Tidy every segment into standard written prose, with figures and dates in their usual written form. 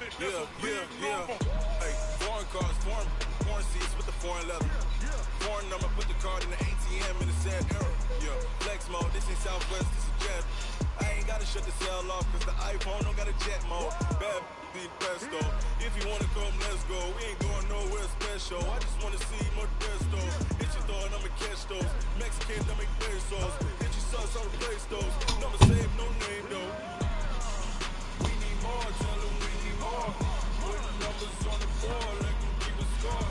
Hey, foreign cars, foreign seats with the foreign leather. Foreign number, put the card in the ATM in the sad era. Yeah, flex mode, this ain't Southwest, this is jet. I ain't gotta shut the cell off, cause the iPhone don't got a jet mode. Bad be pesto. If you wanna come, let's go. We ain't going nowhere special. I just wanna see more Modesto. Hit your throw and I'ma catch those. Mexicans, I make pesos. Hit your sauce, I'll replace those. Never save, no name though. We need more, tell them we need more. Put numbers on the board, like we keep a score.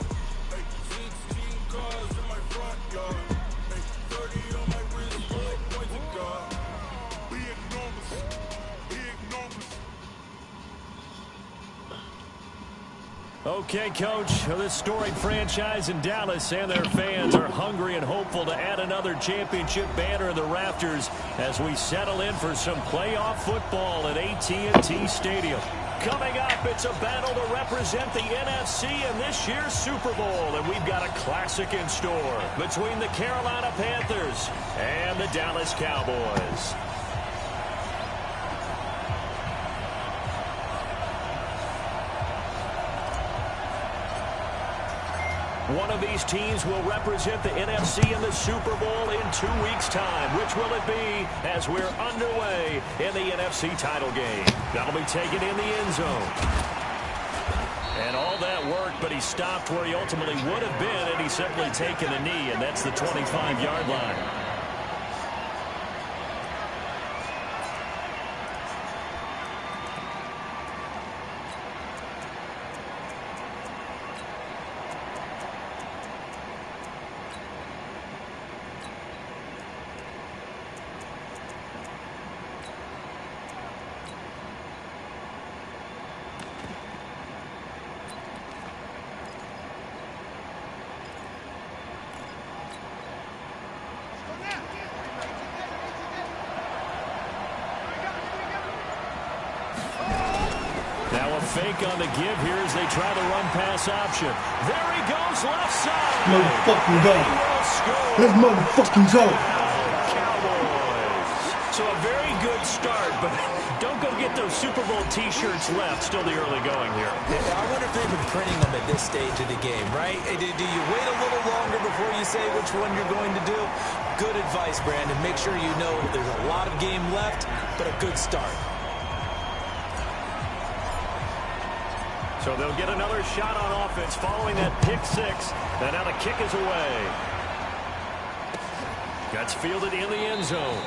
Hey, 16 cars in my front yard. Hey, 30 on my wrist, like points of God. Big numbers, big numbers. Okay, Coach, this storied franchise in Dallas and their fans are hungry and hopeful to add another championship banner in the rafters as we settle in for some playoff football at AT&T Stadium. Coming up, it's a battle to represent the NFC in this year's Super Bowl, and we've got a classic in store between the Carolina Panthers and the Dallas Cowboys. One of these teams will represent the NFC in the Super Bowl in 2 weeks' time. Which will it be as we're underway in the NFC title game? That'll be taken in the end zone. And all that worked, but he stopped where he ultimately would have been, and he's simply taken a knee, and that's the 25-yard line. Fake on the give here as they try the run-pass option. There he goes, left side. Motherfucking go. Let's motherfucking go. Cowboys. So a very good start, but don't go get those Super Bowl T-shirts left. Still the early going here. I wonder if they've been printing them at this stage of the game, right? Do you wait a little longer before you say which one you're going to do? Good advice, Brandon. Make sure you know there's a lot of game left, but a good start. So they'll get another shot on offense following that pick six. And now the kick is away. Gets fielded in the end zone.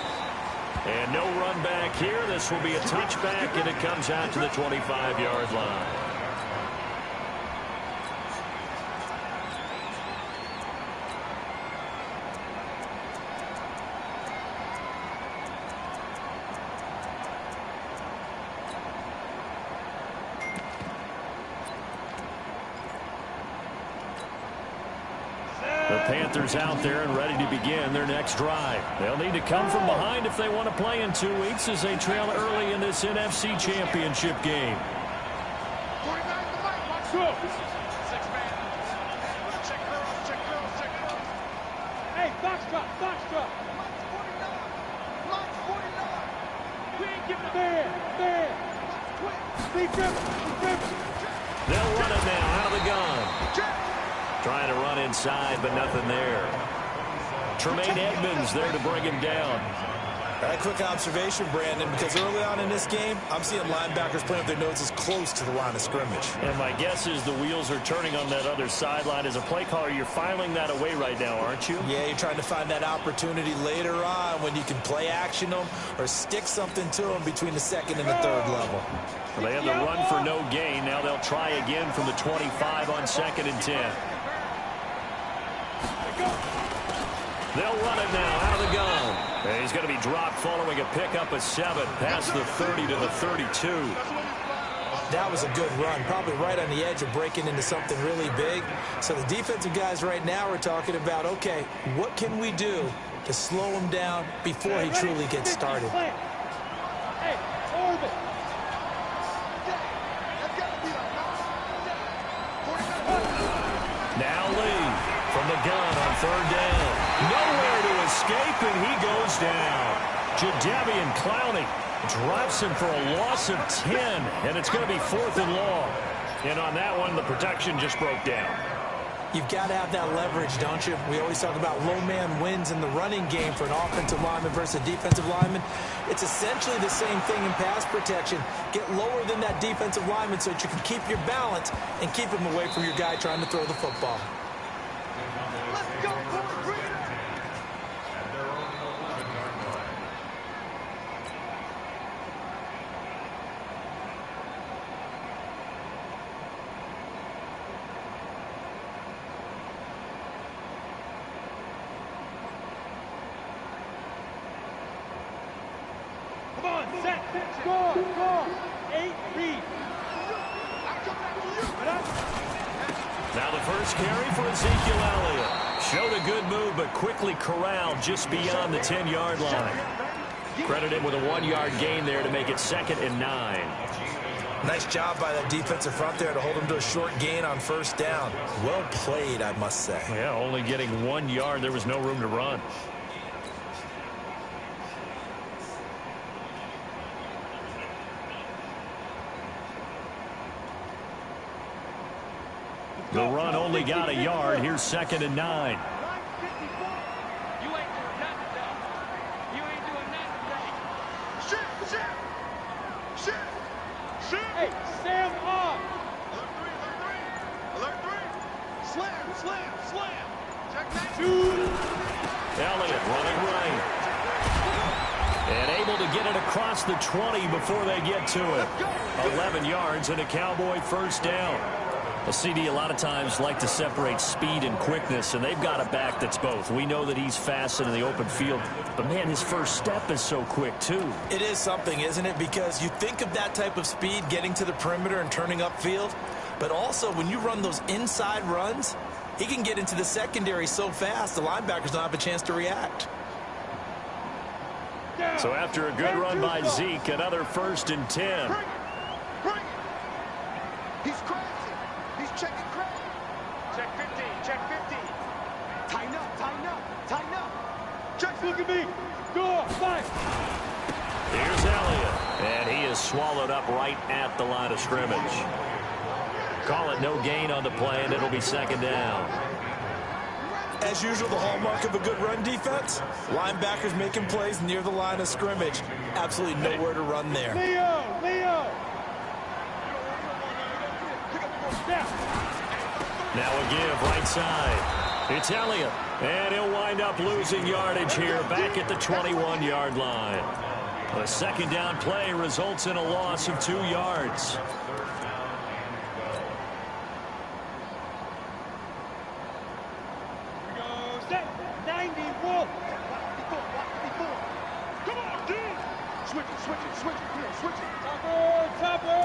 And no run back here. This will be a touchback, and it comes out to the 25-yard line. The Panthers out there and ready to begin their next drive. They'll need to come from behind if they want to play in 2 weeks as they trail early in this NFC Championship game. Hey, box drop. We ain't giving a man. They'll run it now out of the gun. Trying to run inside, but nothing there. Tremaine Edmonds there to bring him down. A quick observation, Brandon, because early on in this game, I'm seeing linebackers playing with their noses close to the line of scrimmage. And my guess is the wheels are turning on that other sideline. As a play caller, you're filing that away right now, aren't you? Yeah, you're trying to find that opportunity later on when you can play action them or stick something to them between the second and the third level. Well, they had the run for no gain. Now they'll try again from the 25 on 2nd and 10. They'll run it now out of the gun. And he's going to be dropped following a pickup of 7 past the 30 to the 32. That was a good run, probably right on the edge of breaking into something really big. So the defensive guys right now are talking about, okay, what can we do to slow him down before he truly gets started? Now Lee from the gun on 3rd down. Nowhere to escape, and he goes down. Jadeveon Clowney Drops him for a loss of 10, and it's going to be 4th and long. And on that one, the protection just broke down. You've got to have that leverage, don't you? We always talk about low man wins in the running game for an offensive lineman versus a defensive lineman. It's essentially the same thing in pass protection. Get lower than that defensive lineman so that you can keep your balance and keep him away from your guy trying to throw the football. Let's go, boys. Come on, set, score, 8 read. Now the first carry for Ezekiel Elliott. Showed a good move, but quickly corralled just beyond the 10-yard line. Credit him with a 1-yard gain there to make it 2nd and 9. Nice job by that defensive front there to hold him to a short gain on 1st down. Well played, I must say. Yeah, only getting 1 yard. There was no room to run. The run only got a yard. Here's 2nd and 9. You ain't doing nothing, though. You ain't doing nothing, Shoot! Hey, Sam on! Alert 3! Slam! Check that! Elliott running right. And able to get it across the 20 before they get to it. 11 yards and a Cowboy 1st down. Well, CD, a lot of times like to separate speed and quickness, and they've got a back that's both. We know that he's fast in the open field, but, man, his first step is so quick, too. It is something, isn't it? Because you think of that type of speed getting to the perimeter and turning upfield, but also when you run those inside runs, he can get into the secondary so fast the linebackers don't have a chance to react. So after a good run by Zeke, another 1st and 10. Bring it! He's crazy! He's checking crazy! Check 15! Tighten up! Check's look at me! Go! Fight! Here's Elliott, and he is swallowed up right at the line of scrimmage. Call it no gain on the play, and it'll be 2nd down. As usual, the hallmark of a good run defense, linebackers making plays near the line of scrimmage. Absolutely nowhere to run there. Leo! Now a give right side. It's Elliott, and he'll wind up losing yardage here back at the 21-yard line. A 2nd down play results in a loss of 2 yards. Set! 90 Wolf! Come on, D! Switch it! Topper!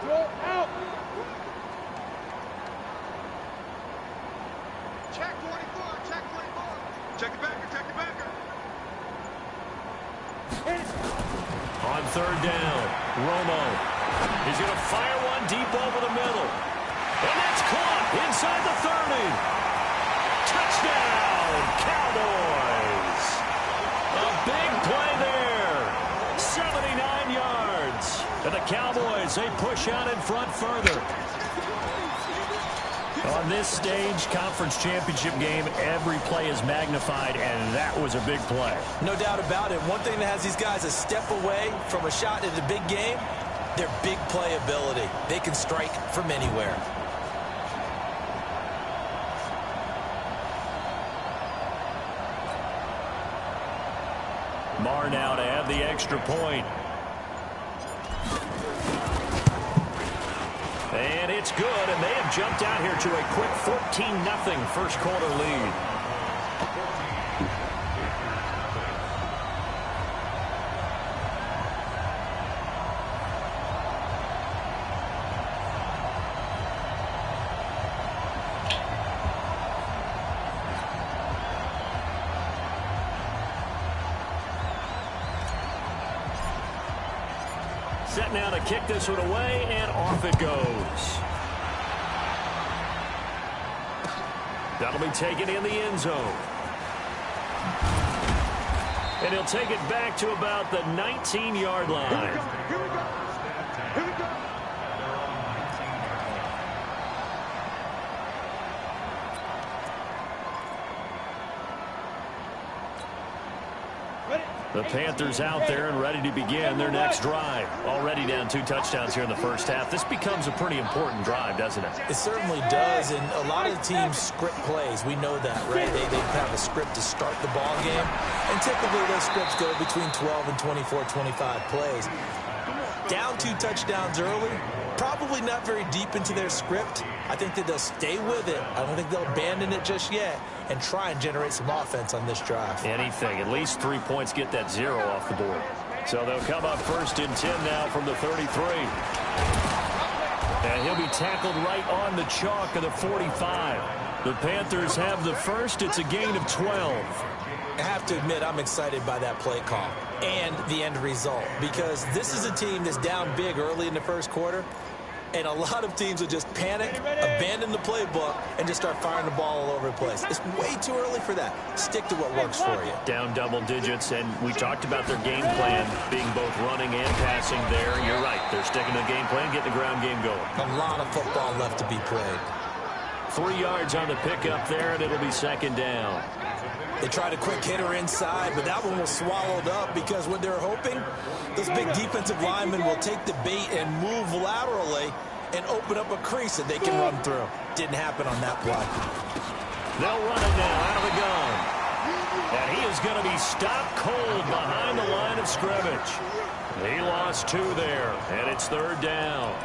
Go out! Check 24! Check the backer! On 3rd down, Romo. He's going to fire one deep over the middle. And that's caught inside the 30. Touchdown, Cowboys. A big play there. 79 yards. And the Cowboys, they push out in front further. On this stage, conference championship game, every play is magnified, and that was a big play. No doubt about it. One thing that has these guys a step away from a shot at the big game, their big play ability. They can strike from anywhere. Marr now to add the extra point. And it's good, and they have jumped out here to a quick 14-0 first quarter lead. Set now to kick this one away, and off it goes. That'll be taken in the end zone. And he'll take it back to about the 19-yard line. Here we go. Here we go. Here we go. The Panthers out there and ready to begin their next drive. Already down 2 touchdowns here in the first half. This becomes a pretty important drive, doesn't it? It certainly does, and a lot of the teams script plays. We know that, right? They have a script to start the ball game, and typically those scripts go between 12 and 24, 25 plays. Down 2 touchdowns early, probably not very deep into their script. I think that they'll stay with it. I don't think they'll abandon it just yet and try and generate some offense on this drive. Anything. At least 3 points, get that 0 off the board. So they'll come up 1st and 10 now from the 33. And he'll be tackled right on the chalk of the 45. The Panthers have the first. It's a gain of 12. I have to admit, I'm excited by that play call and the end result, because this is a team that's down big early in the first quarter, and a lot of teams will just panic, abandon the playbook, and just start firing the ball all over the place. It's way too early for that. Stick to what works for you. Down double digits, and we talked about their game plan being both running and passing there. You're right. They're sticking to the game plan, getting the ground game going. A lot of football left to be played. 3 yards on the pickup there, and it'll be 2nd down. They tried a quick hitter inside, but that one was swallowed up because what they're hoping, those big defensive linemen will take the bait and move laterally and open up a crease that they can run through. Didn't happen on that play. They'll run it now out of the gun. And he is going to be stopped cold behind the line of scrimmage. He lost 2 there, and it's 3rd down.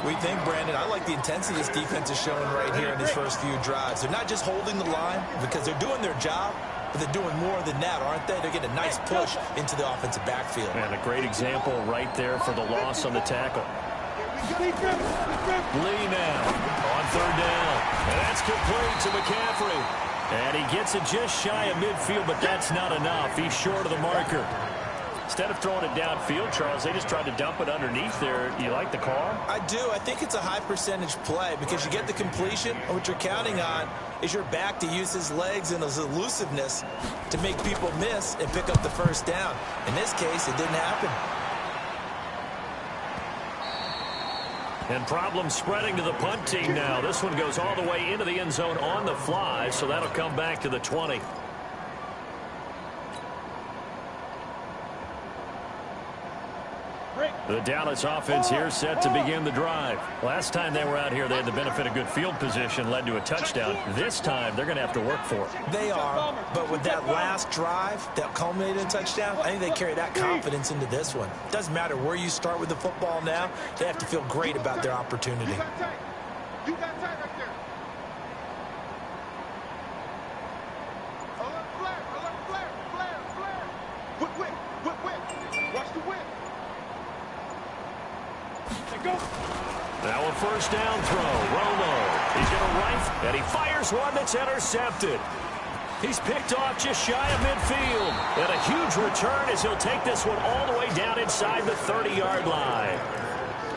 We think, Brandon, I like the intensity this defense is showing right here in these first few drives. They're not just holding the line because they're doing their job, but they're doing more than that, aren't they? They're getting a nice push into the offensive backfield. And a great example right there for the loss on the tackle. Lee now on 3rd down. And that's complete to McCaffrey. And he gets it just shy of midfield, but that's not enough. He's short of the marker. Instead of throwing it downfield, Charles, they just tried to dump it underneath there. You like the call? I do. I think it's a high percentage play because you get the completion, and what you're counting on is your back to use his legs and his elusiveness to make people miss and pick up the 1st down. In this case, it didn't happen. And problem spreading to the punt team now. This one goes all the way into the end zone on the fly, so that'll come back to the 20. The Dallas offense here set to begin the drive. Last time they were out here, they had the benefit of good field position, led to a touchdown. This time, they're going to have to work for it. They are, but with that last drive that culminated in a touchdown, I think they carry that confidence into this one. It doesn't matter where you start with the football now. They have to feel great about their opportunity. You got tight. You got tight right there. Alert flare, alert flare, flare, flare. Whip, whip, whip, whip. Watch the whip. Go. Now a 1st down throw. Romo. He's going to rifle, and he fires one that's intercepted. He's picked off just shy of midfield. And a huge return as he'll take this one all the way down inside the 30-yard line.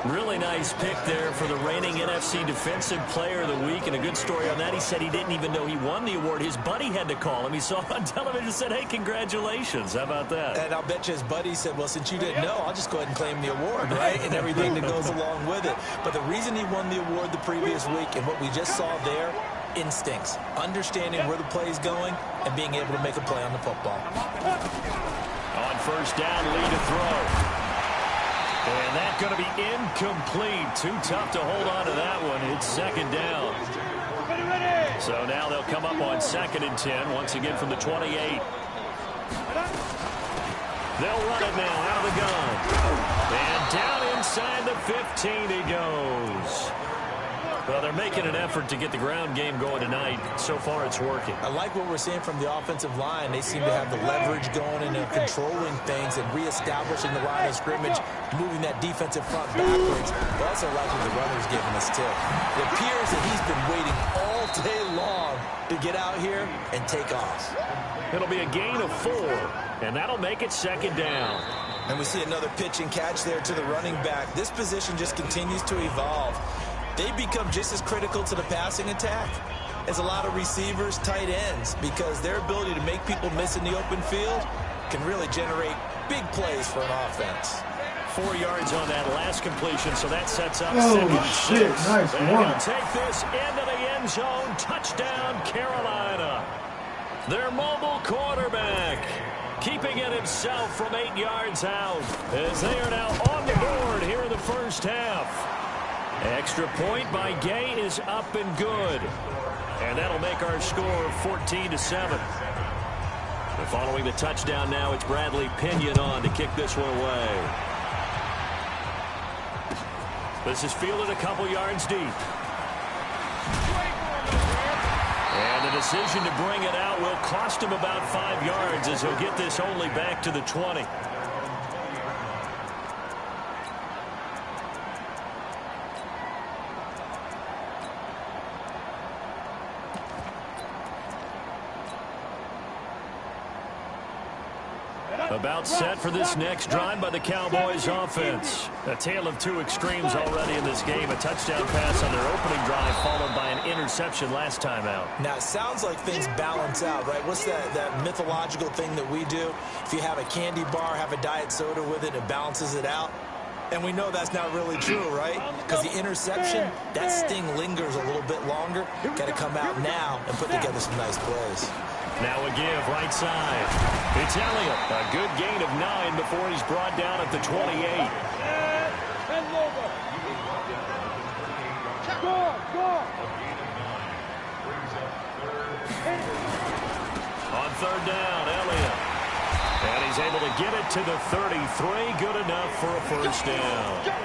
Really nice pick there for the reigning NFC Defensive Player of the Week, and a good story on that. He said he didn't even know he won the award. His buddy had to call him. He saw it on television and said, hey, congratulations. How about that? And I'll bet you his buddy said, well, since you didn't know, I'll just go ahead and claim the award, right? And everything that goes along with it. But the reason he won the award the previous week and what we just saw there, instincts, understanding where the play is going and being able to make a play on the football. On 1st down, lead to throw. And that's going to be incomplete. Too tough to hold on to that one. It's 2nd down. So now they'll come up on 2nd and 10, once again from the 28. They'll run it now out of the gun. And down inside the 15 he goes. Well, they're making an effort to get the ground game going tonight. So far, it's working. I like what we're seeing from the offensive line. They seem to have the leverage going and they're controlling things and reestablishing the line of scrimmage, moving that defensive front backwards. I also like what the runner's giving us, too. It appears that he's been waiting all day long to get out here and take off. It'll be a gain of 4, and that'll make it 2nd down. And we see another pitch and catch there to the running back. This position just continues to evolve. They become just as critical to the passing attack as a lot of receivers, tight ends, because their ability to make people miss in the open field can really generate big plays for an offense. 4 yards on that last completion, so that sets up Oh, 2nd and 6. shit. Nice and one. he'll take this into the end zone. Touchdown, Carolina. Their mobile quarterback keeping it himself from 8 yards out as they are now on the board here in the first half. Extra point by Gay is up and good. And that'll make our score 14-7. Following the touchdown now, it's Bradley Pinion on to kick this one away. This is fielded a couple yards deep. And the decision to bring it out will cost him about 5 yards as he'll get this only back to the 20. About set for this next drive by the Cowboys offense. A tale of 2 extremes already in this game. A touchdown pass on their opening drive followed by an interception last time out. Now, it sounds like things balance out, right? What's that mythological thing that we do? If you have a candy bar, have a diet soda with it, it balances it out. And we know that's not really true, right? Because the interception, that sting lingers a little bit longer. Got to come out now and put together some nice plays. Now a give, right side. It's Elliott. A good gain of 9 before he's brought down at the 28. On 3rd down, Elliott. And he's able to get it to the 33. Good enough for a first down.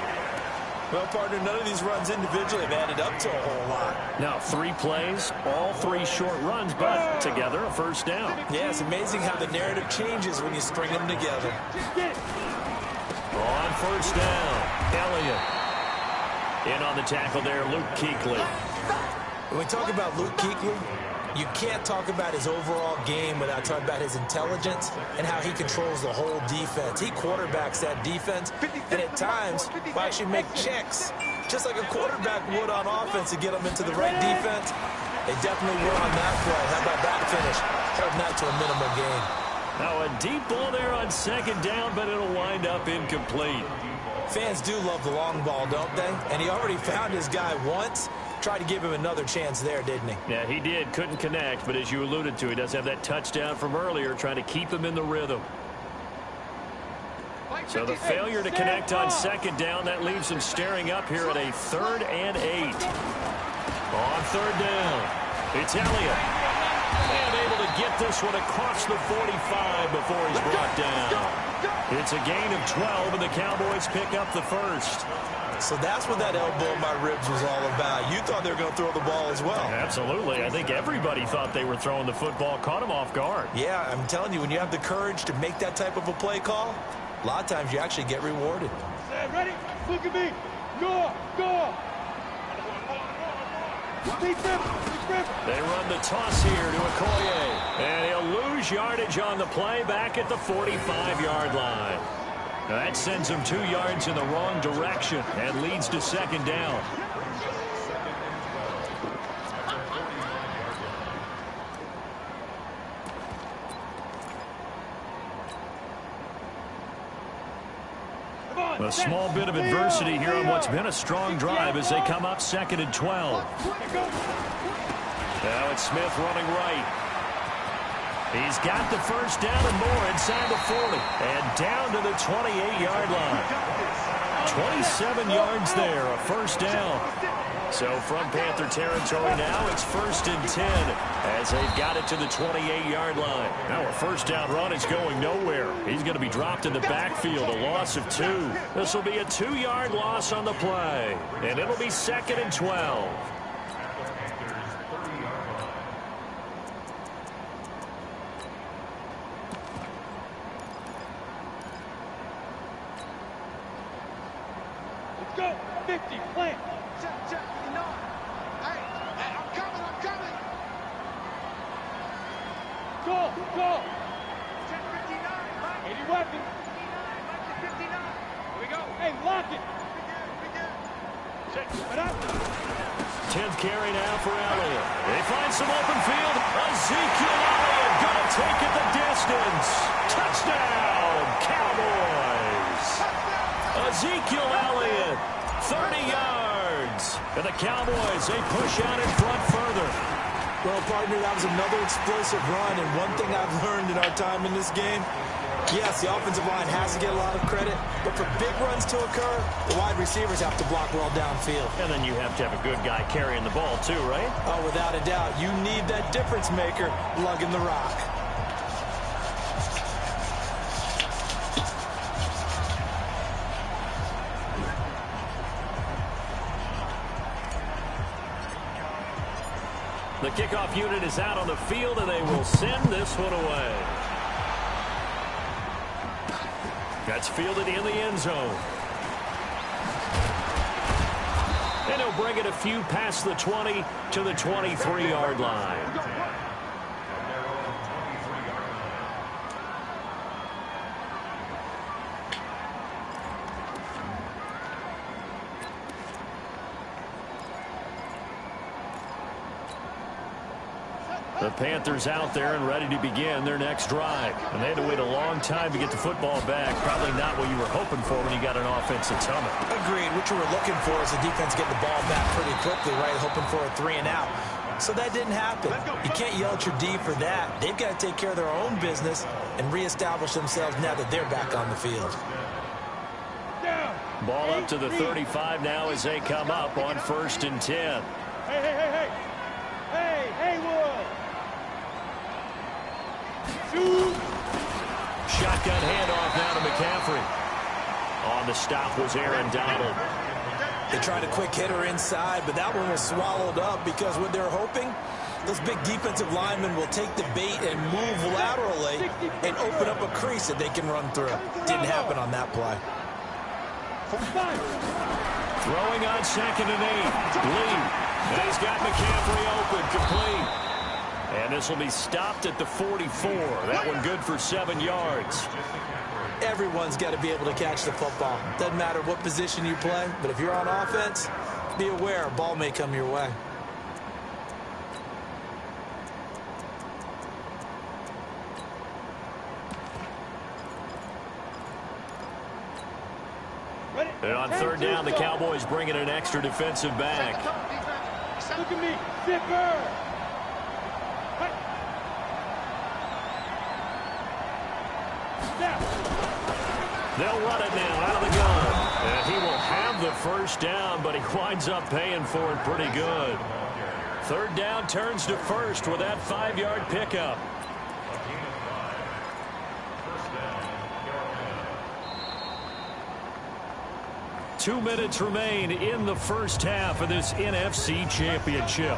Well, partner, none of these runs individually have added up to a whole lot. Now 3 plays, all 3 short runs, but together a first down. Yeah, it's amazing how the narrative changes when you string them together. On 1st down, Elliott. In on the tackle there, Luke Kuechly. When we talk about Luke Kuechly, you can't talk about his overall game without talking about his intelligence and how he controls the whole defense. He quarterbacks that defense, and at times will actually make checks, just like a quarterback would on offense to get them into the right defense. They definitely were on that play. How about that finish? Holding that to a minimal gain. Now a deep ball there on 2nd down, but it'll wind up incomplete. Fans do love the long ball, don't they? And he already found his guy once. Tried to give him another chance there, didn't he? Yeah, he did. Couldn't connect, but as you alluded to, he does have that touchdown from earlier, trying to keep him in the rhythm. So the failure to connect on 2nd down, that leaves him staring up here at a 3rd and 8. On 3rd down, it's Elliott. And able to get this one across the 45 before he's brought down. It's a gain of 12, and the Cowboys pick up the first. So that's what that elbow in my ribs was all about. You thought they were going to throw the ball as well. Absolutely. I think everybody thought they were throwing the football, caught him off guard. Yeah, I'm telling you, when you have the courage to make that type of a play call, a lot of times you actually get rewarded. Ready? Look at me. Go. They run the toss here to Okoye. And he'll lose yardage on the play back at the 45-yard line. Now that sends him 2 yards in the wrong direction and leads to 2nd down. A small bit of adversity here on what's been a strong drive as they come up 2nd and 12. Now it's Smith running right. He's got the first down and more inside the 40 and down to the 28-yard line. 27 yards there, a first down. So from Panther territory now, it's 1st and 10 as they've got it to the 28-yard line. Now a first down run is going nowhere. He's going to be dropped in the backfield, a loss of 2. This will be a 2-yard loss on the play, and it'll be 2nd and 12. Go. 50. Plant. Check. No. Hey, I'm coming. Go. Check 59. Right. 80 weapons. 59. Back to 59. Here we go. Hey, lock it. We good. Check. But up. 10th carry now for Elliott. They find some open field. Ezekiel Elliott going to take it the distance. Touchdown, Cowboys. Ezekiel Elliott, 30 yards. And the Cowboys, they push out in front further. Well, partner, that was another explosive run, and one thing I've learned in our time in this game, yes, the offensive line has to get a lot of credit, but for big runs to occur, the wide receivers have to block well downfield. And then you have to have a good guy carrying the ball too, right? Oh, without a doubt. You need that difference maker lugging the rock. The kickoff unit is out on the field, and they will send this one away. That's fielded in the end zone. And he'll bring it a few past the 20 to the 23-yard line. The Panthers out there and ready to begin their next drive. And they had to wait a long time to get the football back. Probably not what you were hoping for when you got an offensive tunnel. Agreed. What you were looking for is the defense getting the ball back pretty quickly, right? Hoping for a 3 and out. So that didn't happen. You can't yell at your D for that. They've got to take care of their own business and reestablish themselves now that they're back on the field. Ball up to the 35 now as they come up on 1st and 10. Hey, Wood. Shotgun handoff now to McCaffrey. On the stop was Aaron Donald. They tried a quick hitter inside, but that one was swallowed up because what they're hoping, those big defensive linemen will take the bait and move laterally and open up a crease that they can run through. Didn't happen on that play. Throwing on 2nd and 8. Lee. And he's got McCaffrey open, complete. And this will be stopped at the 44. That one good for 7 yards. Everyone's got to be able to catch the football. Doesn't matter what position you play, but if you're on offense, be aware a ball may come your way. And on 3rd down, the Cowboys bring in an extra defensive back. Look at me, zipper. They'll run it now out of the gun. And he will have the 1st down, but he winds up paying for it pretty good. 3rd down turns to 1st with that 5-yard pickup. Two minutes remain in the first half of this NFC Championship.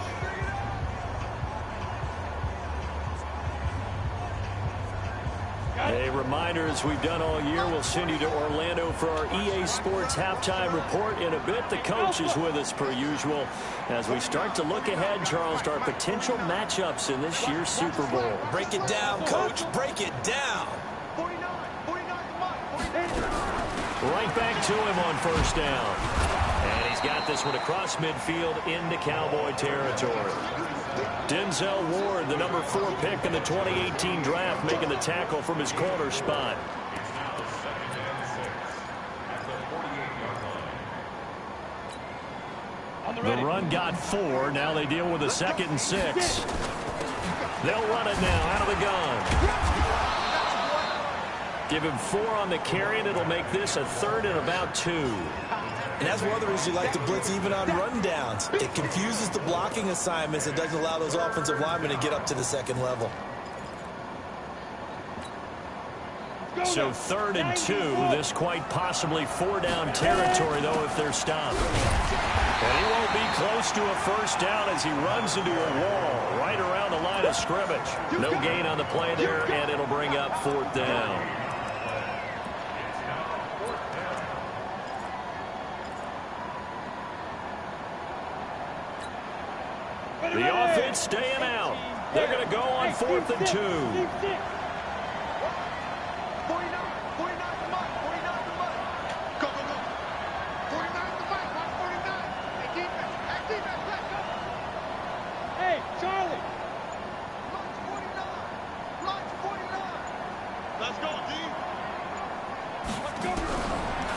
A reminder, as we've done all year, we'll send you to Orlando for our EA Sports halftime report in a bit. The coach is with us per usual as we start to look ahead, Charles, to our potential matchups in this year's Super Bowl. Break it down, Coach. Break it down. Right back to him on 1st down. And he's got this one across midfield into Cowboy territory. Denzel Ward, the number 4 pick in the 2018 draft, making the tackle from his corner spot. The run got 4. Now they deal with a 2nd and 6. They'll run it now out of the gun. Give him 4 on the carry, and it'll make this a 3rd and about 2. And that's one of the reasons you like to blitz even on rundowns. It confuses the blocking assignments. It doesn't allow those offensive linemen to get up to the 2nd level. So 3rd and 2. This quite possibly 4-down territory, though, if they're stopped. And he won't be close to a 1st down as he runs into a wall right around the line of scrimmage. No gain on the play there, and it'll bring up 4th down. The offense staying out. They're going to go on 4th and 2. 49. Hey, Charlie.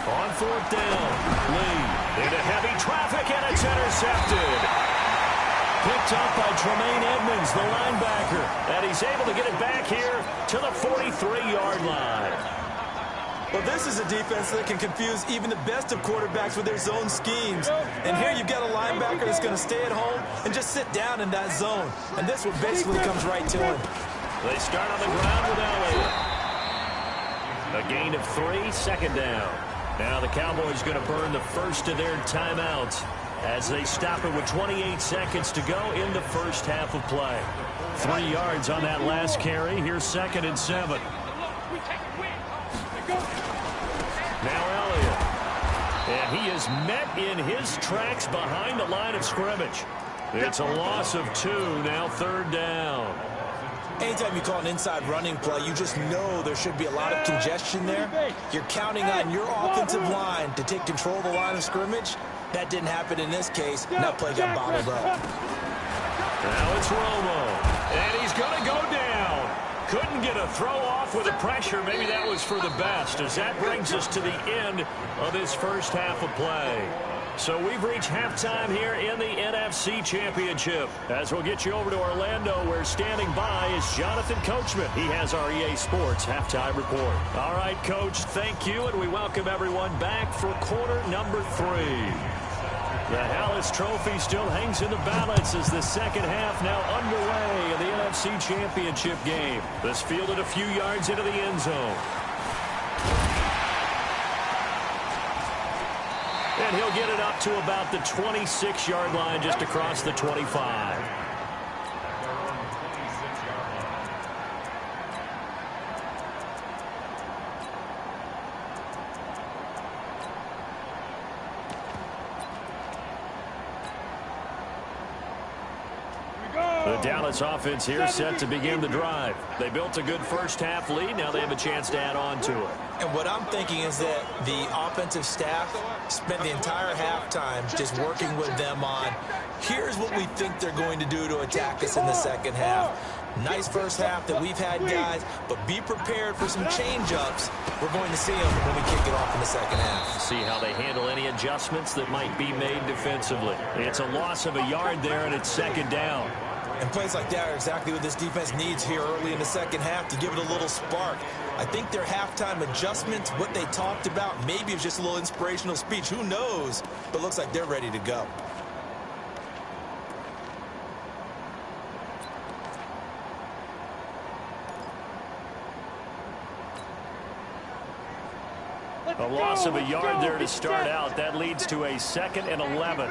On fourth down, Lee into heavy traffic, and it's intercepted. Picked up by Tremaine Edmonds, the linebacker, and he's able to get it back here to the 43-yard line. Well, this is a defense that can confuse even the best of quarterbacks with their zone schemes. And here you've got a linebacker that's going to stay at home and just sit down in that zone. And this one basically comes right to him. They start on the ground with Elliott. A gain of 3, second down. Now the Cowboys going to burn the first of their timeouts as they stop it with 28 seconds to go in the first half of play. 3 yards on that last carry. Here's 2nd and 7. Now Elliott. And he is met in his tracks behind the line of scrimmage. It's a loss of 2, now 3rd down. Anytime you call an inside running play, you just know there should be a lot of congestion there. You're counting on your offensive line to take control of the line of scrimmage. That didn't happen in this case. That play got bottled up. Now it's Romo. And he's going to go down. Couldn't get a throw off with the pressure. Maybe that was for the best, as that brings us to the end of this first half of play. So we've reached halftime here in the NFC Championship. As we'll get you over to Orlando, where standing by is Jonathan Coachman. He has our EA Sports halftime report. All right, Coach, thank you, and we welcome everyone back for quarter number 3. The Hallis Trophy still hangs in the balance as the second half now underway in the NFC Championship game. This fielded a few yards into the end zone. And he'll get it up to about the 26-yard line, just across the 25. The Dallas offense here set to begin the drive. They built a good first half lead. Now they have a chance to add on to it. And what I'm thinking is that the offensive staff spent the entire halftime just working with them on, here's what we think they're going to do to attack us in the second half. Nice first half that we've had, guys, but be prepared for some change-ups. We're going to see them when we kick it off in the second half. See how they handle any adjustments that might be made defensively. It's a loss of a yard there, and it's second down. And plays like that are exactly what this defense needs here early in the second half to give it a little spark. I think their halftime adjustments, what they talked about, maybe it's just a little inspirational speech. Who knows? But looks like they're ready to go. A loss of a yard there to start out. That leads to a 2nd and 11.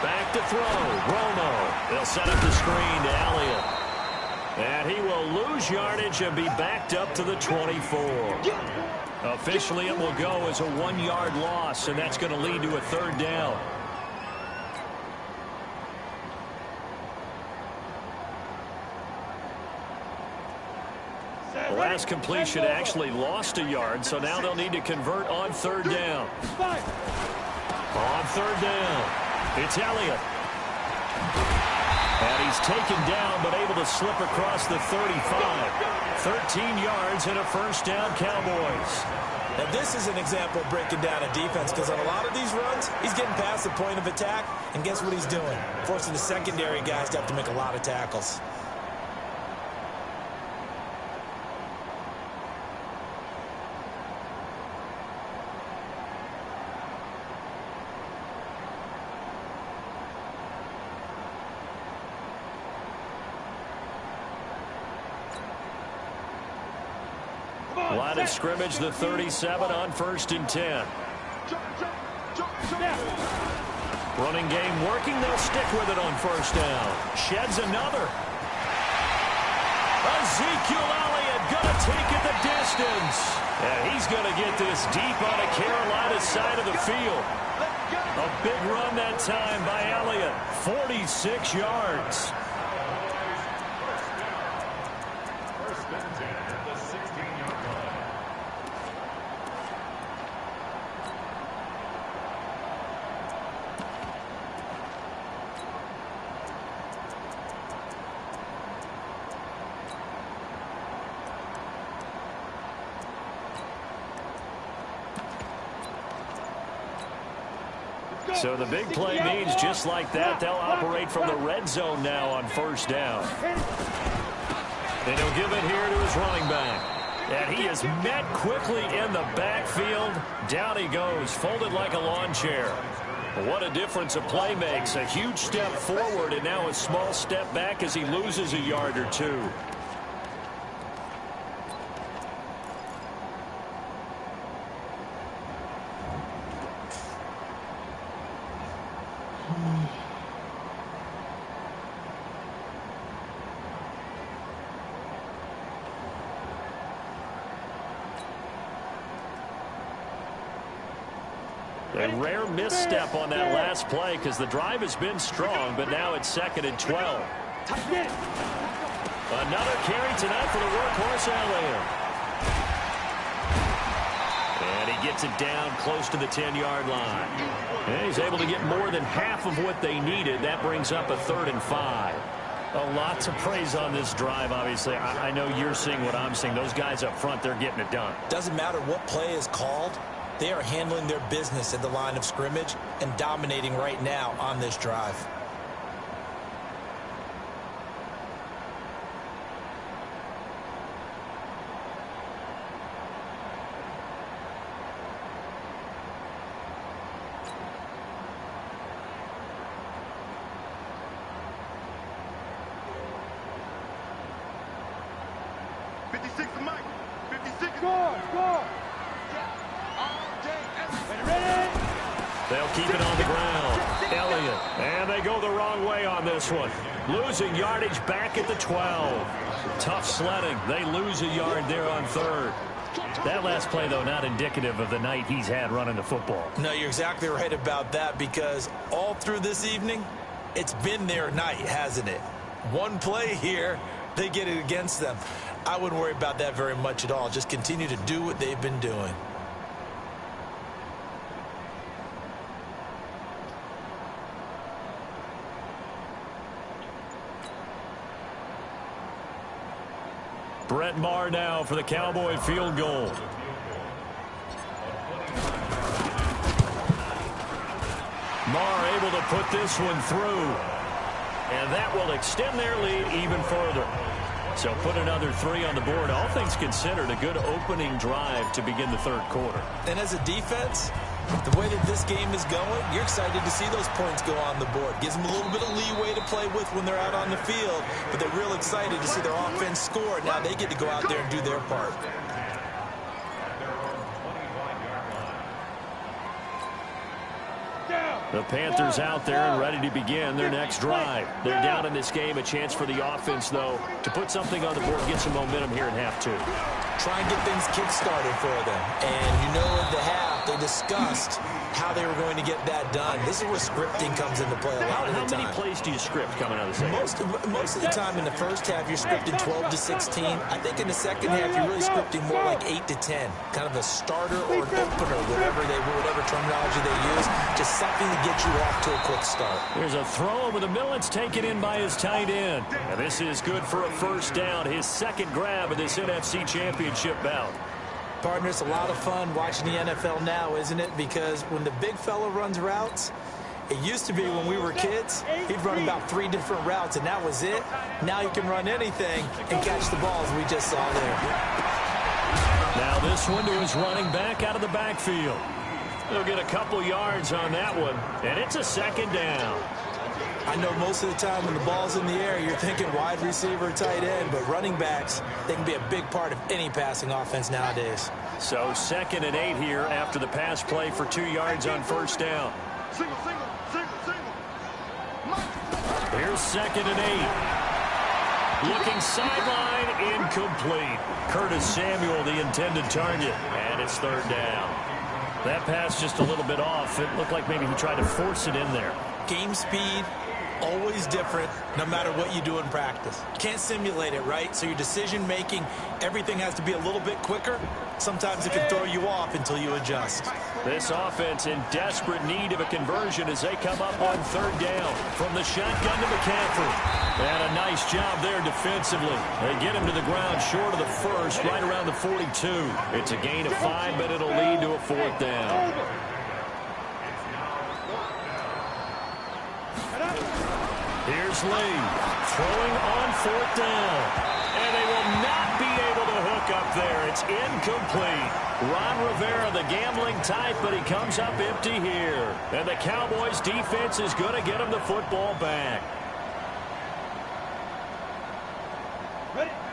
Back to throw. Romo. They'll set up the screen to Elliott. And he will lose yardage and be backed up to the 24. Officially, it will go as a 1-yard loss, and that's going to lead to a 3rd down. The last completion actually lost a yard, so now they'll need to convert on 3rd down. On 3rd down, it's Elliott. And he's taken down, but able to slip across the 35. 13 yards and a first down, Cowboys. Now, this is an example of breaking down a defense, because on a lot of these runs, he's getting past the point of attack, and guess what he's doing? Forcing the secondary guys to have to make a lot of tackles. Line of scrimmage, the 37 on 1st and 10. Running game working. They'll stick with it on 1st down. Sheds another. Ezekiel Elliott going to take it the distance. And he's going to get this deep on a Carolina side of the field. A big run that time by Elliott. 46 yards. So the big play means just like that, they'll operate from the red zone now on first down. And he'll give it here to his running back. And he is met quickly in the backfield. Down he goes, folded like a lawn chair. What a difference a play makes. A huge step forward and now a small step back as he loses a yard or two. A rare misstep on that last play because the drive has been strong, but now it's 2nd and 12. Another carry tonight for the workhorse Elliott. And he gets it down close to the 10-yard line. And he's able to get more than half of what they needed. That brings up a 3rd and 5. Lots of praise on this drive, obviously. I know you're seeing what I'm seeing. Those guys up front, they're getting it done. Doesn't matter what play is called. They are handling their business at the line of scrimmage and dominating right now on this drive. They'll keep it on the ground. Elliott. And they go the wrong way on this one. Losing yardage back at the 12. Tough sledding. They lose a yard there on 3rd. That last play, though, not indicative of the night he's had running the football. No, you're exactly right about that because all through this evening, it's been their night, hasn't it? One play here, they get it against them. I wouldn't worry about that very much at all. Just continue to do what they've been doing. Brett Maher now for the Cowboy field goal. Maher able to put this one through. And that will extend their lead even further. So put another 3 on the board. All things considered, a good opening drive to begin the 3rd quarter. And as a defense, the way that this game is going, you're excited to see those points go on the board. Gives them a little bit of leeway to play with when they're out on the field, but they're real excited to see their offense score. Now they get to go out there and do their part. The Panthers out there and ready to begin their next drive. They're down in this game. A chance for the offense, though, to put something on the board, get some momentum here in half 2. Try and get things kick-started for them. And you know at the half, they discussed how they were going to get that done. This is where scripting comes into play a lot of the time. How many plays do you script coming out of the second? Most of the time in the first half, you're scripting 12 to 16. I think in the second half, you're really scripting more like 8 to 10. Kind of a starter or an opener, whatever terminology they use. Just something to get you off to a quick start. There's a throw over the middle. It's taken in by his tight end. And this is good for a first down. His second grab of this NFC Championship bout. Partner, it's a lot of fun watching the NFL now, isn't it? Because when the big fella runs routes, it used to be when we were kids, he'd run about 3 different routes, and that was it. Now he can run anything and catch the balls we just saw there. Now this one to his running back out of the backfield. He'll get a couple yards on that one, and it's a 2nd down. I know most of the time when the ball's in the air, you're thinking wide receiver, tight end, but running backs, they can be a big part of any passing offense nowadays. So 2nd and 8 here after the pass play for 2 yards on first down. Here's 2nd and 8. Looking sideline, incomplete. Curtis Samuel, the intended target, and it's 3rd down. That pass just a little bit off. It looked like maybe he tried to force it in there. Game speed, always different, no matter what you do in practice. You can't simulate it, right? So your decision-making, everything has to be a little bit quicker. Sometimes it can throw you off until you adjust. This offense in desperate need of a conversion as they come up on 3rd down. From the shotgun to McCaffrey. And a nice job there defensively. They get him to the ground short of the first, right around the 42. It's a gain of 5, but it'll lead to a 4th down. Here's Lee throwing on 4th down. And they will not be able to hook up there. It's incomplete. Ron Rivera, the gambling type, but he comes up empty here. And the Cowboys defense is going to get him the football back.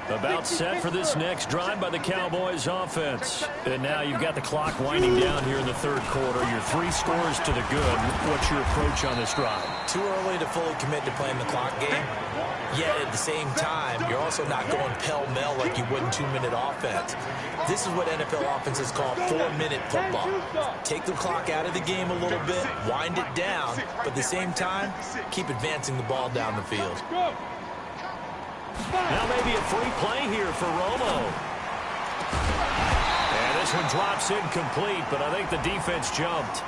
About set for this next drive by the Cowboys offense. And now you've got the clock winding down here in the 3rd quarter. Your 3 scores to the good. What's your approach on this drive? Too early to fully commit to playing the clock game. Yet at the same time, you're also not going pell-mell like you would in 2-minute offense. This is what NFL offenses call 4-minute football. Take the clock out of the game a little bit, wind it down, but at the same time, keep advancing the ball down the field. Now maybe a free play here for Romo. And this one drops incomplete, but I think the defense jumped.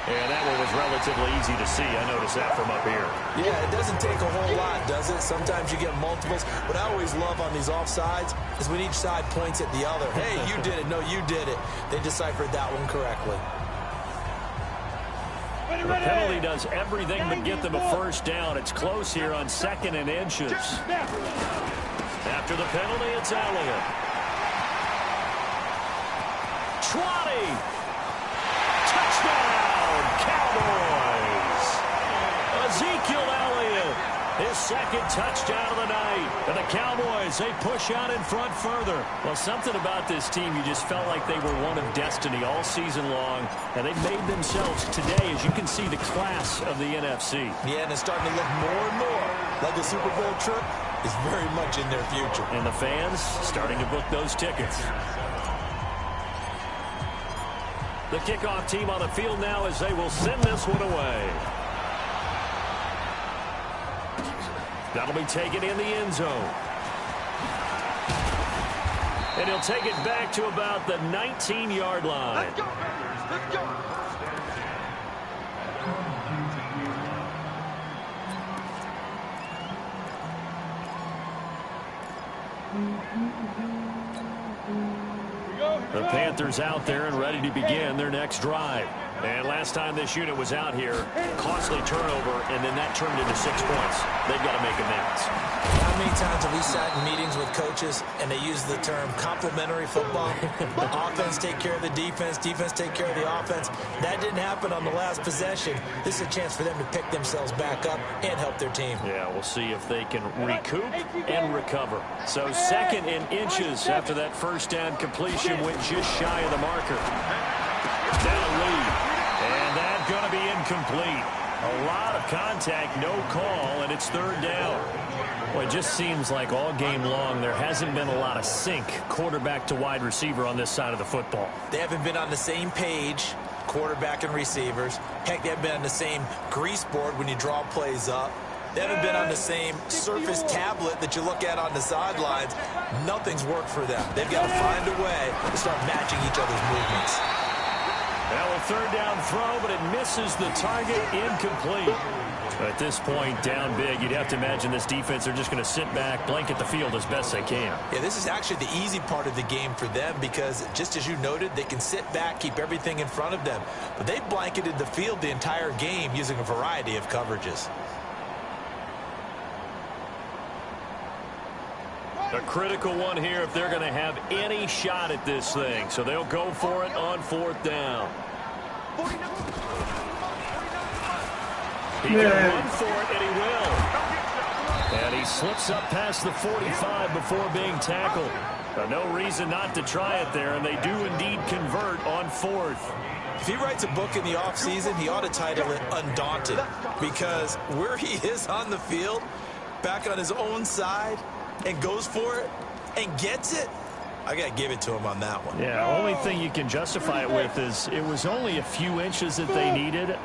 And that one was relatively easy to see. I noticed that from up here. Yeah, it doesn't take a whole lot, does it? Sometimes you get multiples. What I always love on these offsides is when each side points at the other. Hey, you did it. No, you did it. They deciphered that one correctly. The penalty does everything but get them a 1st down. It's close here on 2nd and inches. After the penalty, it's Elliott. 20. Touchdown, Cowboys. Ezekiel Elliott, his 2nd touchdown of the night. And the Cowboys, they push out in front further. Well, something about this team, you just felt like they were one of destiny all season long. And they've made themselves today, as you can see, the class of the NFC. Yeah, and it's starting to look more and more like the Super Bowl trip is very much in their future. And the fans starting to book those tickets. The kickoff team on the field now as they will send this one away. That'll be taken in the end zone. And he'll take it back to about the 19-yard line. Let's go, Panthers. Let's go. The Panthers out there and ready to begin their next drive. And last time this unit was out here, costly turnover, and then that turned into 6 points. They've got to make amends. How many times have we sat in meetings with coaches and they use the term complementary football? Offense take care of the defense, defense take care of the offense. That didn't happen on the last possession. This is a chance for them to pick themselves back up and help their team. Yeah, we'll see if they can recoup and recover. So 2nd and inches after that 1st down completion went just shy of the marker. Now Lee. And that's going to be incomplete. A lot of contact, no call, and it's 3rd down. Well, it just seems like all game long there hasn't been a lot of sync quarterback to wide receiver on this side of the football. They haven't been on the same page, quarterback and receivers. Heck, they haven't been on the same grease board when you draw plays up. They haven't been on the same Surface tablet that you look at on the sidelines. Nothing's worked for them. They've got to find a way to start matching each other's movements. Well, a 3rd down throw, but it misses the target, incomplete. At this point, down big, you'd have to imagine this defense are just going to sit back, blanket the field as best they can. Yeah, this is actually the easy part of the game for them because, just as you noted, they can sit back, keep everything in front of them. But they've blanketed the field the entire game using a variety of coverages. A critical one here if they're going to have any shot at this thing. So they'll go for it on 4th down. He can run for it, and he will. And he slips up past the 45 before being tackled. No reason not to try it there, and they do indeed convert on 4th. If he writes a book in the offseason, he ought to title it Undaunted, because where he is on the field, back on his own side, and goes for it and gets it, I got to give it to him on that one. Yeah, only thing you can justify it with is it was only a few inches that they needed.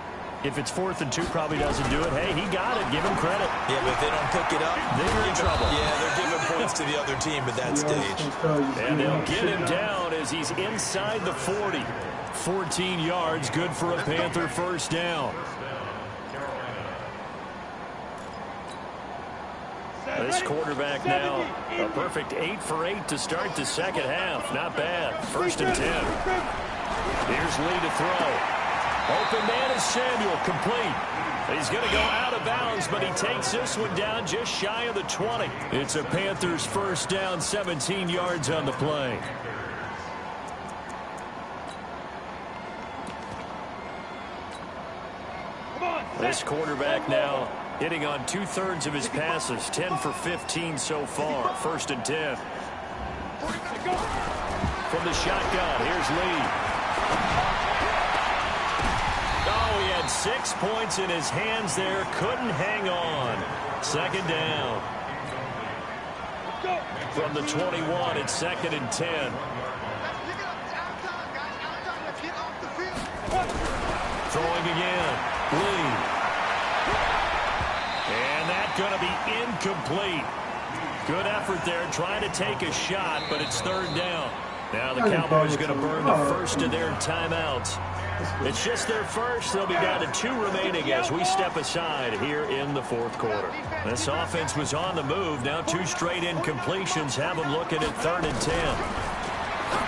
If it's 4th and 2, probably doesn't do it. Hey, he got it. Give him credit. Yeah, but if they don't pick it up, they're in trouble. Yeah, they're giving points to the other team at that stage. And they'll get him down as he's inside the 40. 14 yards, good for a Panther 1st down. This quarterback now, a perfect 8 for 8 to start the 2nd half. Not bad. 1st and 10. Here's Lee to throw. Open man is Samuel, complete. He's going to go out of bounds, but he takes this one down just shy of the 20. It's a Panthers first down, 17 yards on the play. This quarterback now hitting on 2/3 of his passes, 10 for 15 so far. 1st and 10. From the shotgun, here's Lee. Oh, he had 6 points in his hands there. Couldn't hang on. 2nd down. From the 21, it's 2nd and 10. Throwing again. Lee. And that's going to be incomplete. Good effort there, trying to take a shot, but it's 3rd down. Now the Cowboys are going to burn the first of their timeouts. It's just their first. They'll be down to 2 remaining as we step aside here in the 4th quarter. This offense was on the move. Now 2 straight incompletions have them looking at 3rd and 10.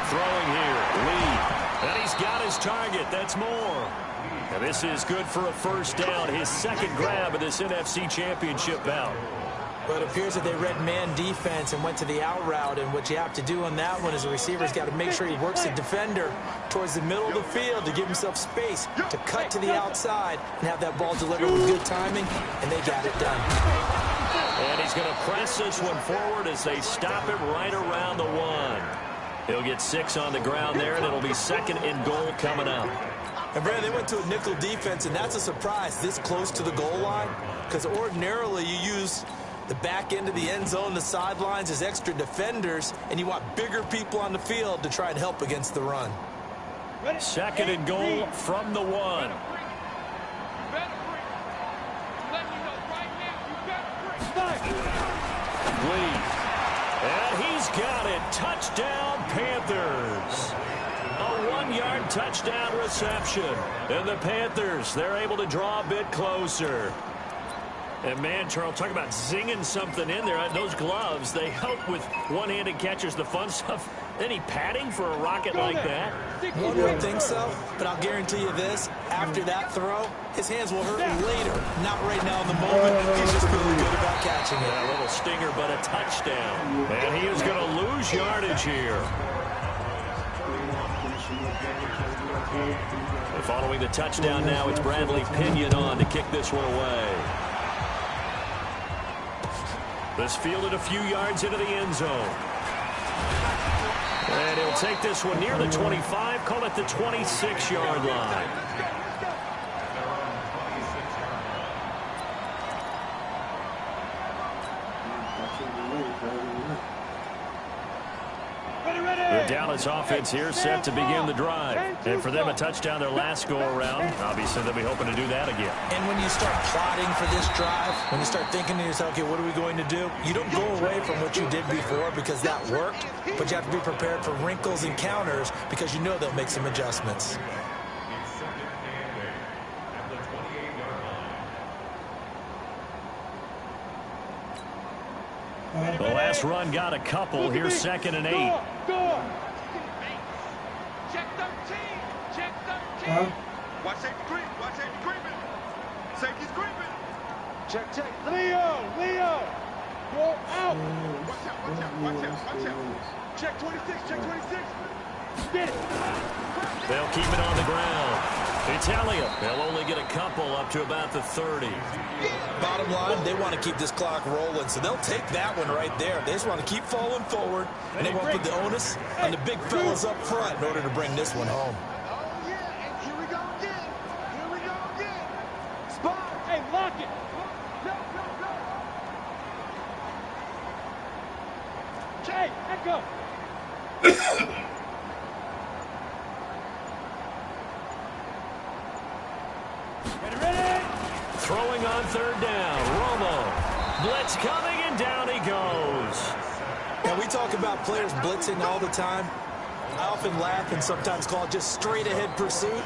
Throwing here, Lee. And he's got his target. That's more. And this is good for a 1st down. His 2nd grab of this NFC Championship bout. But it appears that they read man defense and went to the out route. And what you have to do on that one is the receiver's got to make sure he works the defender towards the middle of the field to give himself space to cut to the outside and have that ball delivered with good timing. And they got it done. And he's going to press this one forward as they stop it right around the 1. He'll get 6 on the ground there, and it'll be 2nd and goal coming up. And, Brad, they went to a nickel defense, and that's a surprise this close to the goal line because ordinarily you use the back end of the end zone, the sidelines as extra defenders, and you want bigger people on the field to try and help against the run. 2nd and goal from the 1. Lee. And he's got it. Touchdown, Panthers. A 1-yard touchdown reception. And the Panthers, they're able to draw a bit closer. And, man, Charles, talk about zinging something in there. Those gloves, they help with one-handed catches, the fun stuff. Any padding for a rocket like that? One would think so, but I'll guarantee you this. After that throw, his hands will hurt later. Not right now in the moment. He's just feeling good about catching it. A little stinger, but a touchdown. And he is going to lose yardage here. And following the touchdown now, it's Bradley Pinion on to kick this one away. This fielded a few yards into the end zone. And he'll take this one near the 25, call it the 26-yard line. The Dallas offense here set to begin the drive. And for them, a touchdown their last go-around. Obviously, they'll be hoping to do that again. And when you start plotting for this drive, when you start thinking to yourself, okay, what are we going to do? You don't go away from what you did before because that worked, but you have to be prepared for wrinkles and counters because you know they'll make some adjustments. The last run got a couple. Here's 2nd and 8. Check 13. Check 13. Watch safety creep. Watch safety creeping. Safety's creeping. Check. Leo. Go out. Watch out. Check 26. Check 26. Get it. They'll keep it on the ground. It's Elliott. They'll only get a couple up to about the 30. Bottom line, they want to keep this clock rolling, so they'll take that one right there. They just want to keep falling forward, and they want to put the onus on the big fellas up front in order to bring this one home. Oh, yeah, and here we go again. Spot. Hey, lock it. Go. Jay, echo. Ready? Throwing on 3rd down. Romo. Blitz coming, and down he goes. And we talk about players blitzing all the time. I often laugh and sometimes call it just straight-ahead pursuit.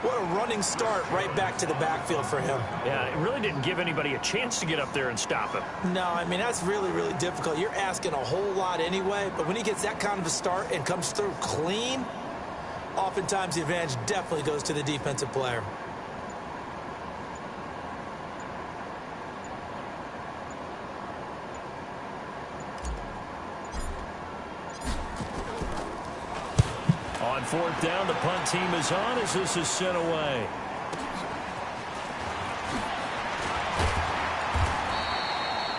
What a running start right back to the backfield for him. Yeah, it really didn't give anybody a chance to get up there and stop him. No, I mean, that's really, really difficult. You're asking a whole lot anyway, but when he gets that kind of a start and comes through clean, oftentimes the advantage definitely goes to the defensive player. On fourth down, the punt team is on as this is sent away.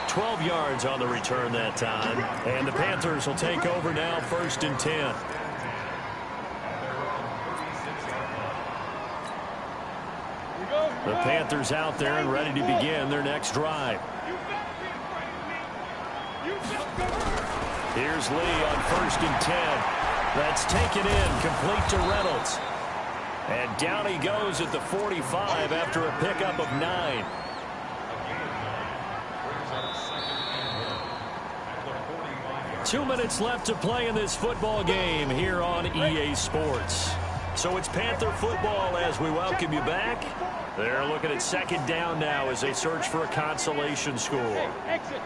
$12 yards on the return that time. And the Panthers will take over now, 1st and 10. The Panthers out there and ready to begin their next drive. Here's Lee on 1st and 10. That's taken in, complete to Reynolds. And down he goes at the 45 after a pickup of 9. Two minutes left to play in this football game here on EA Sports. So it's Panther football as we welcome you back. They're looking at 2nd down now as they search for a consolation score. Exit.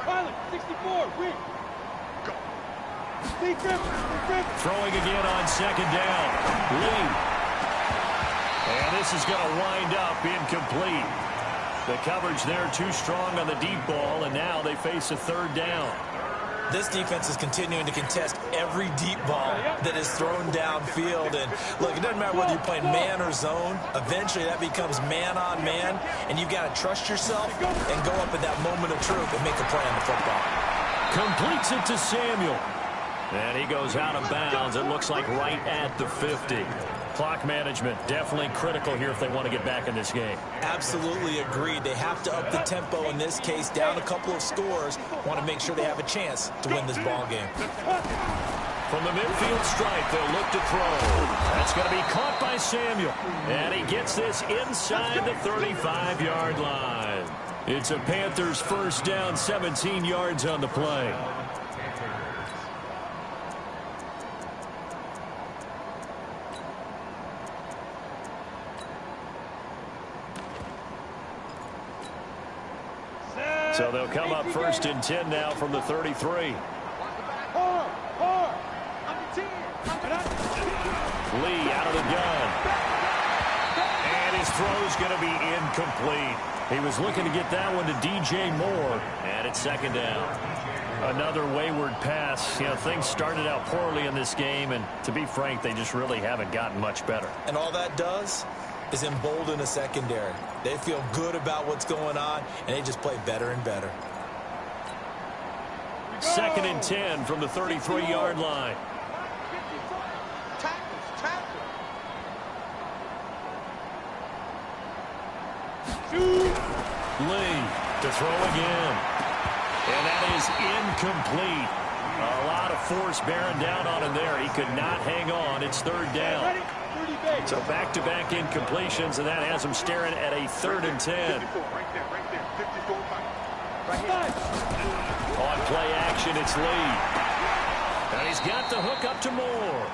Pilot, 64, win. Go. Throwing again on 2nd down. Lee. And this is going to wind up incomplete. The coverage there too strong on the deep ball, and now they face a 3rd down. This defense is continuing to contest every deep ball that is thrown downfield. And look, it doesn't matter whether you're playing man or zone. Eventually that becomes man on man, and you've got to trust yourself and go up at that moment of truth and make a play on the football. Completes it to Samuel. And he goes out of bounds. It looks like right at the 50. Clock management definitely critical here if they want to get back in this game. Absolutely agreed. They have to up the tempo in this case, down a couple of scores. Want to make sure they have a chance to win this ball game. From the midfield stripe, they'll look to throw. That's going to be caught by Samuel. And he gets this inside the 35-yard line. It's a Panthers 1st down, 17 yards on the play. So they'll come up 1st and 10 now from the 33. Lee out of the gun. And his throw's going to be incomplete. He was looking to get that one to DJ Moore. And it's 2nd down. Another wayward pass. You know, things started out poorly in this game, and to be frank, they just really haven't gotten much better. And all that does is embolden a secondary. They feel good about what's going on, and they just play better and better. 2nd and 10 from the 33-yard line. Lee to throw again. And that is incomplete. A lot of force bearing down on him there. He could not hang on. It's 3rd down. So back-to-back incompletions, and that has him staring at a 3rd and 10. On play action, it's Lee. And he's got the hook up to Moore.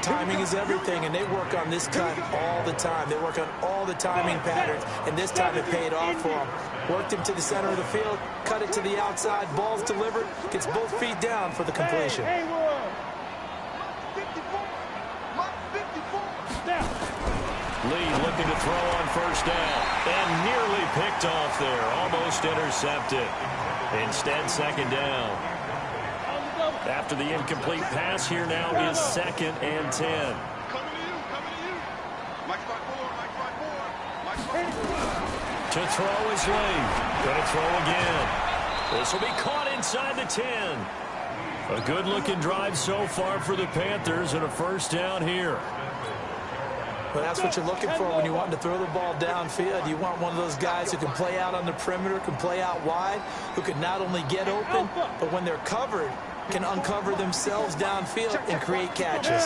Timing is everything, and they work on this cut all the time. They work on all the timing patterns, and this time it paid off for him. Worked him to the center of the field, cut it to the outside, ball's delivered, gets both feet down for the completion. Lee looking to throw on 1st down, and nearly picked off there, almost intercepted. Instead, 2nd down. After the incomplete pass, here now is 2nd and 10. To throw is Lee. Going to throw again. This will be caught inside the 10. A good-looking drive so far for the Panthers, and a 1st down here. Well, that's what you're looking for when you want to throw the ball downfield. You want one of those guys who can play out on the perimeter, can play out wide, who can not only get open, but when they're covered, can uncover themselves downfield and create catches.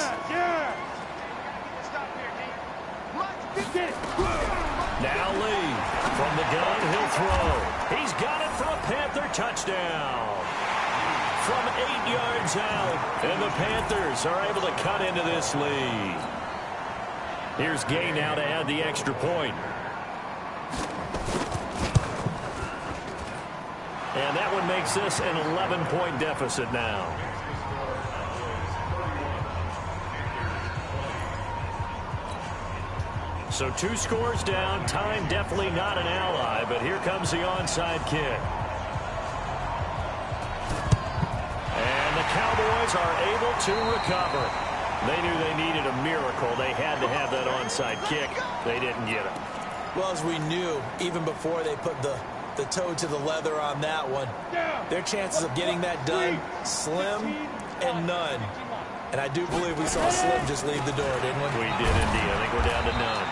Now Lee, from the gun, he'll throw. He's got it for a Panther touchdown. From 8 yards out, and the Panthers are able to cut into this lead. Here's Gay now to add the extra point. And that one makes this an 11-point deficit now. So 2 scores down. Time definitely not an ally, but here comes the onside kick. And the Cowboys Cowboys are able to recover. They knew they needed a miracle. They had to have that onside kick. They didn't get it. Well, as we knew, even before they put the toe to the leather on that one, their chances of getting that done, slim and none. And I do believe we saw Slim just leave the door, didn't we? We did indeed. I think we're down to none.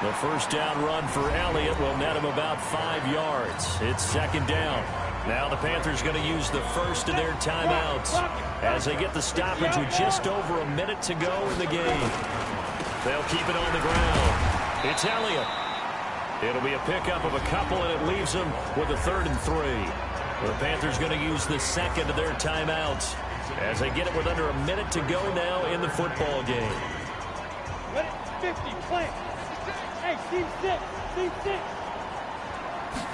The first down run for Elliott will net him about 5 yards. It's second down. Now the Panthers going to use the first of their timeouts as they get the stoppage with just over a minute to go in the game. They'll keep it on the ground. It's Elliott. It'll be a pickup of a couple, and it leaves them with a 3rd and 3. The Panthers going to use the second of their timeouts as they get it with under a minute to go now in the football game. Let it 50, plant. Hey, team 6, team 6.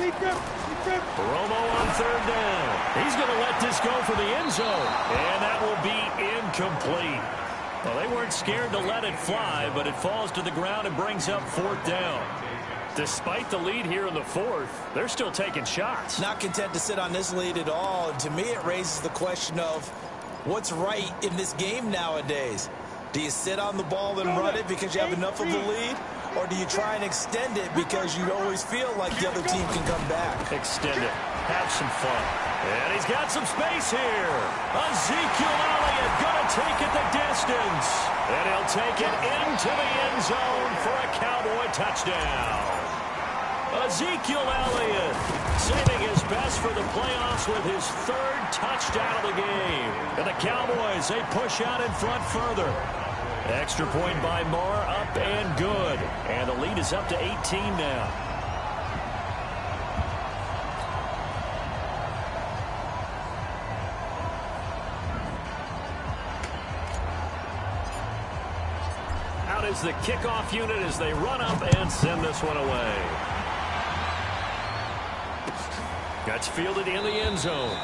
Romo on 3rd down. He's going to let this go for the end zone, and that will be incomplete. Well, they weren't scared to let it fly, but it falls to the ground and brings up 4th down. Despite the lead here in the 4th, they're still taking shots. Not content to sit on this lead at all. And to me, it raises the question of what's right in this game nowadays. Do you sit on the ball and run it because you have enough of a lead? Or do you try and extend it because you always feel like the other team can come back? Extend it. Have some fun. And he's got some space here. Ezekiel Elliott going to take it the distance. And he'll take it into the end zone for a Cowboy touchdown. Ezekiel Elliott saving his best for the playoffs with his 3rd touchdown of the game. And the Cowboys, they push out in front further. Extra point by Moore, up and good. And the lead is up to 18 now. Out is the kickoff unit as they run up and send this one away. That's fielded in the end zone.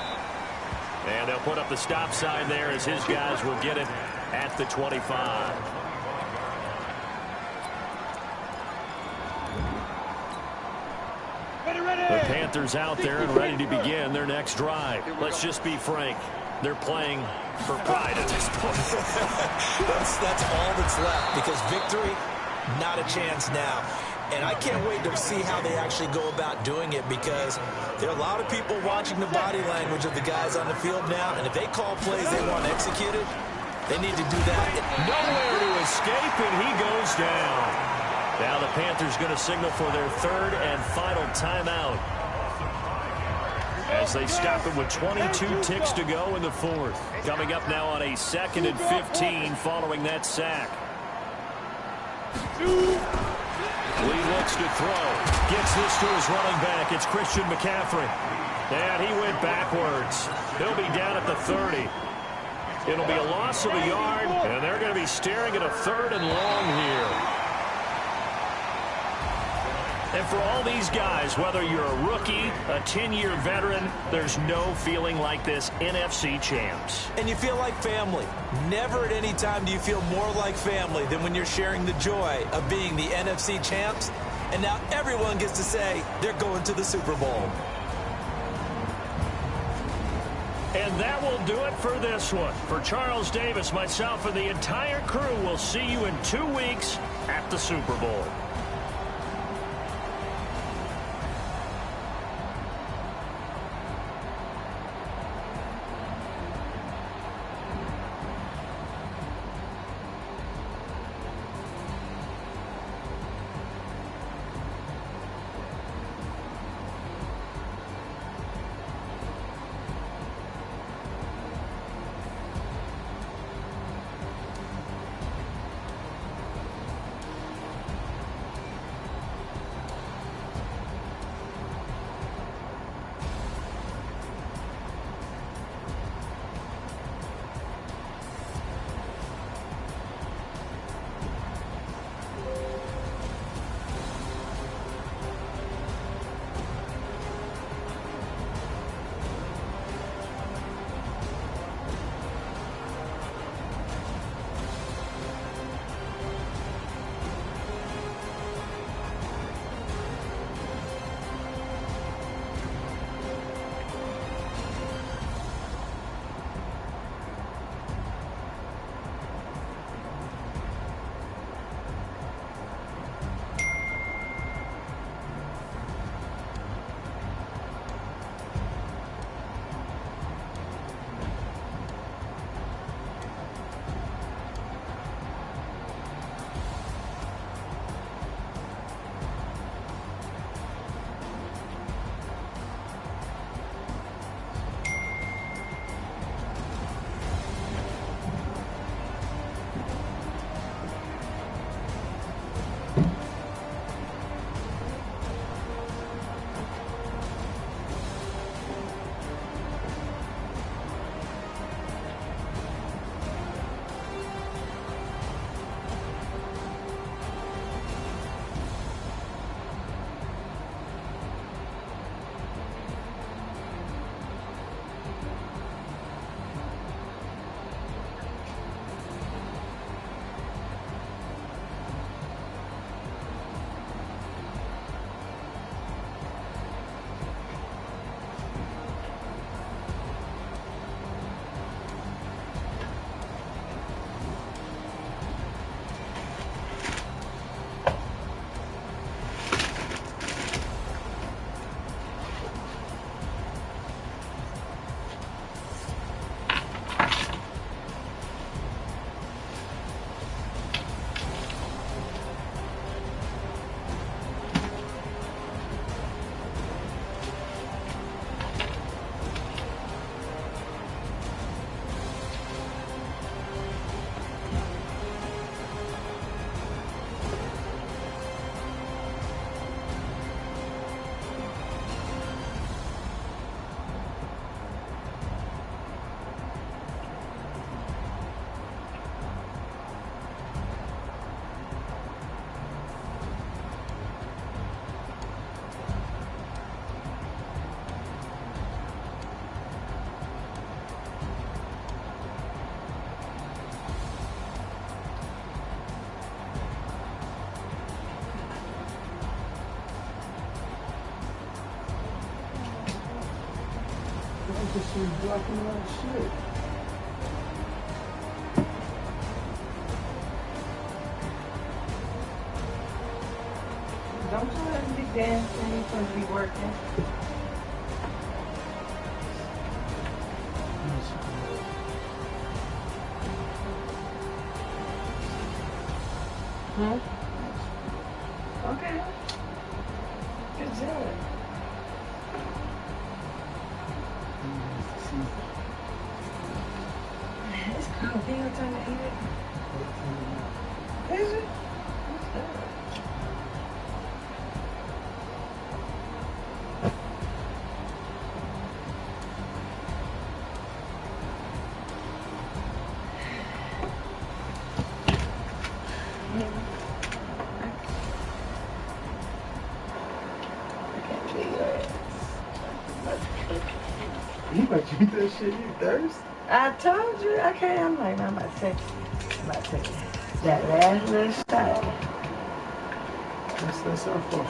And they'll put up the stop sign there as his guys will get it at the 25. The Panthers out there and ready to begin their next drive. Let's just be frank. They're playing for pride at this point. that's all that's left, because victory, not a chance now. And I can't wait to see how they actually go about doing it, because there are a lot of people watching the body language of the guys on the field now, and if they call plays they want executed, they need to do that. Nowhere to escape, and he goes down. Now the Panthers going to signal for their 3rd and final timeout as they stop it with 22 ticks to go in the 4th. Coming up now on a 2nd and 15 following that sack. Lee looks to throw. Gets this to his running back. It's Christian McCaffrey. And he went backwards. He'll be down at the 30. It'll be a loss of a yard, and they're going to be staring at a 3rd and long here. And for all these guys, whether you're a rookie, a 10-year veteran, there's no feeling like this NFC champs. And you feel like family. Never at any time do you feel more like family than when you're sharing the joy of being the NFC champs. And now everyone gets to say they're going to the Super Bowl. And that will do it for this one. For Charles Davis, myself, and the entire crew, we'll see you in 2 weeks at the Super Bowl. just see blocking a lot of shit. Don't you let him be dancing. He's supposed to be working. Hmm? Okay. Good job. It's cold. Do you have time to eat it? Is it? What's that? You might drink that shit, you thirst? I told you. Okay, I'm like, I'm about to take that last little shot. That's our fault.